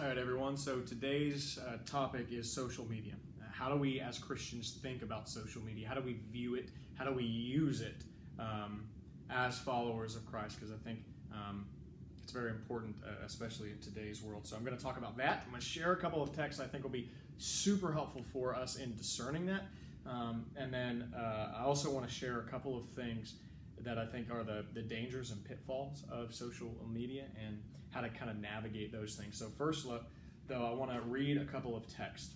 All right, everyone. So today's topic is social media. How do we, as Christians, think about social media? How do we view it? How do we use it as followers of Christ? Because I think it's very important, especially in today's world. So I'm going to talk about that. I'm going to share a couple of texts I think will be super helpful for us in discerning that. And then I also want to share a couple of things that I think are the dangers and pitfalls of social media and how to kind of navigate those things. So first, though, I want to read a couple of texts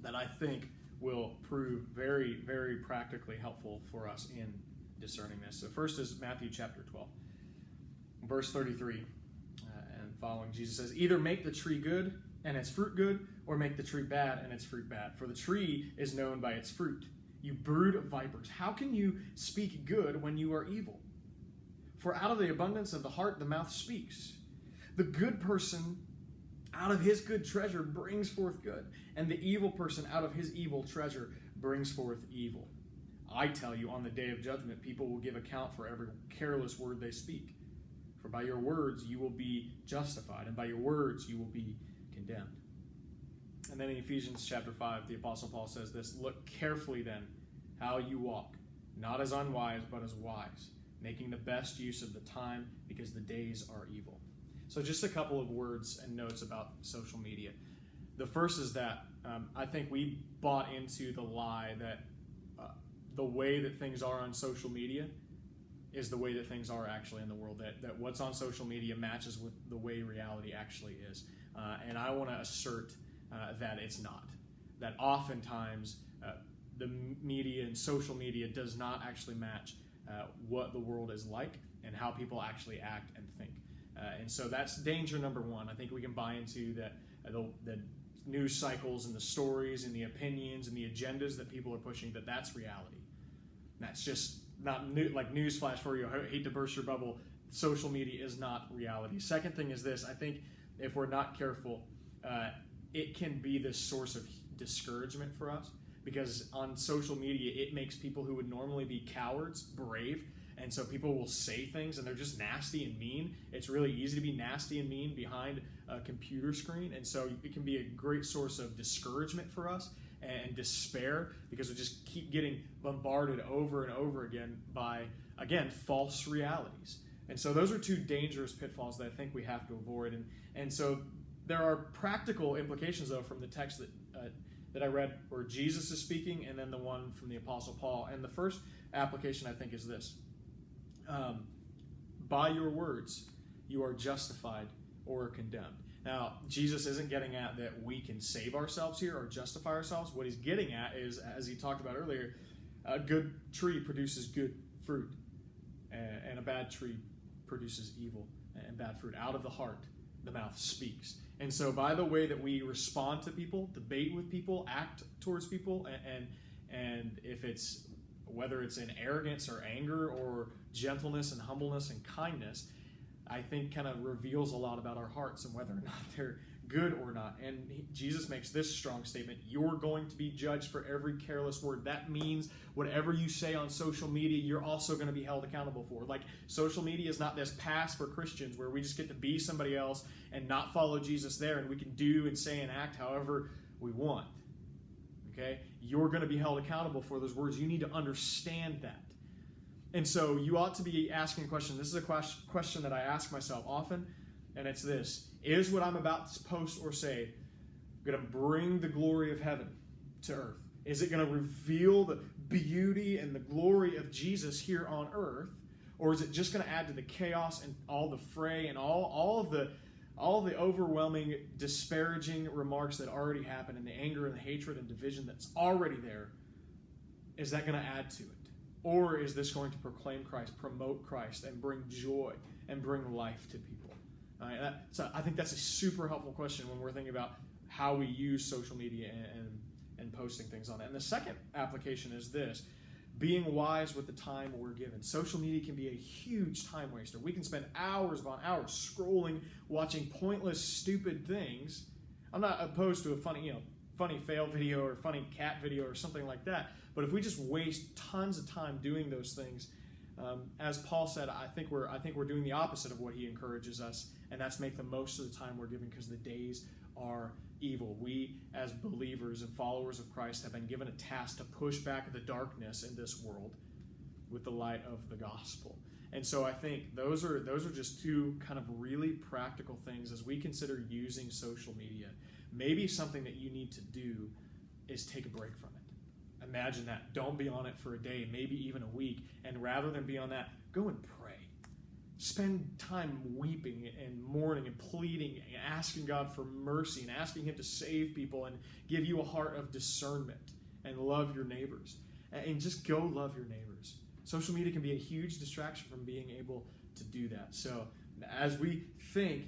that I think will prove very, very practically helpful for us in discerning this. So first is Matthew chapter 12, verse 33 and following. Jesus says, "Either make the tree good and its fruit good, or make the tree bad and its fruit bad. For the tree is known by its fruit. You brood of vipers, how can you speak good when you are evil? For out of the abundance of the heart the mouth speaks. The good person out of his good treasure brings forth good, and the evil person out of his evil treasure brings forth evil. I tell you, on the day of judgment, people will give account for every careless word they speak. For by your words you will be justified, and by your words you will be condemned." And then in Ephesians chapter 5, the Apostle Paul says this, "Look carefully then how you walk, not as unwise, but as wise, making the best use of the time, because the days are evil." So just a couple of words and notes about social media. The first is that I think we bought into the lie that the way that things are on social media is the way that things are actually in the world, that what's on social media matches with the way reality actually is. And I want to assert that it's not. That oftentimes the media and social media does not actually match what the world is like and how people actually act and think. And so that's danger number one. I think we can buy into the news cycles and the stories and the opinions and the agendas that people are pushing, that's reality. That's just not new, like newsflash for you. I hate to burst your bubble. Social media is not reality. Second thing is this. I think if we're not careful, it can be this source of discouragement for us, because on social media, it makes people who would normally be cowards brave. And so people will say things and they're just nasty and mean. It's really easy to be nasty and mean behind a computer screen. And so it can be a great source of discouragement for us and despair, because we just keep getting bombarded over and over again by, again, false realities. And so those are two dangerous pitfalls that I think we have to avoid. And so there are practical implications, though, from the text that I read where Jesus is speaking, and then the one from the Apostle Paul. And the first application, I think, is this. By your words, you are justified or condemned. Now, Jesus isn't getting at that we can save ourselves here or justify ourselves. What he's getting at is, as he talked about earlier, a good tree produces good fruit, and a bad tree produces evil and bad fruit. Out of the heart, the mouth speaks. And so by the way that we respond to people, debate with people, act towards people, and if it's, whether it's in arrogance or anger or gentleness and humbleness and kindness, I think kind of reveals a lot about our hearts and whether or not they're good or not. And Jesus makes this strong statement: you're going to be judged for every careless word. That means whatever you say on social media, you're also going to be held accountable for. Like, social media is not this pass for Christians where we just get to be somebody else and not follow Jesus there, and we can do and say and act however we want. Okay? You're going to be held accountable for those words. You need to understand that. And so you ought to be asking questions. This is a question that I ask myself often, and it's this: is what I'm about to post or say going to bring the glory of heaven to earth? Is it going to reveal the beauty and the glory of Jesus here on earth? Or is it just going to add to the chaos and all the fray and all of the overwhelming, disparaging remarks that already happen, and the anger and the hatred and division that's already there? Is that going to add to it? Or is this going to proclaim Christ, promote Christ, and bring joy and bring life to people? So I think that's a super helpful question when we're thinking about how we use social media and posting things on it. And the second application is this: being wise with the time we're given. Social media can be a huge time waster. We can spend hours upon hours scrolling, watching pointless, stupid things. I'm not opposed to a funny fail video or funny cat video or something like that. But if we just waste tons of time doing those things, as Paul said, I think we're doing the opposite of what he encourages us, and that's make the most of the time we're given, because the days are evil. We, as believers and followers of Christ, have been given a task to push back the darkness in this world with the light of the gospel. And so I think those are just two kind of really practical things as we consider using social media. Maybe something that you need to do is take a break from it. Imagine that. Don't be on it for a day, maybe even a week. And rather than be on that, go and pray. Spend time weeping and mourning and pleading and asking God for mercy and asking Him to save people and give you a heart of discernment and love your neighbors. And just go love your neighbors. Social media can be a huge distraction from being able to do that. So as we think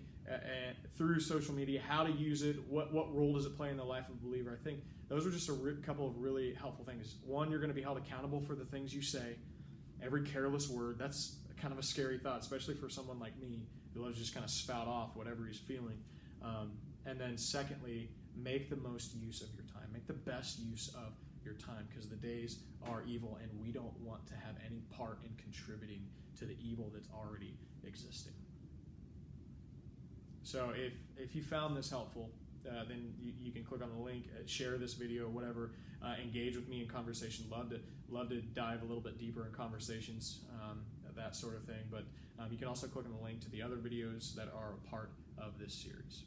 through social media, how to use it, what role does it play in the life of a believer, I think those are just a couple of really helpful things. One, you're going to be held accountable for the things you say. Every careless word, that's kind of a scary thought, especially for someone like me who loves to just kind of spout off whatever he's feeling. And then secondly, make the most use of your time. Make the best use of your time, because the days are evil and we don't want to have any part in contributing to the evil that's already existing. So if you found this helpful, then you can click on the link, share this video, whatever, engage with me in conversation. Love to dive a little bit deeper in conversations, that sort of thing. But you can also click on the link to the other videos that are a part of this series.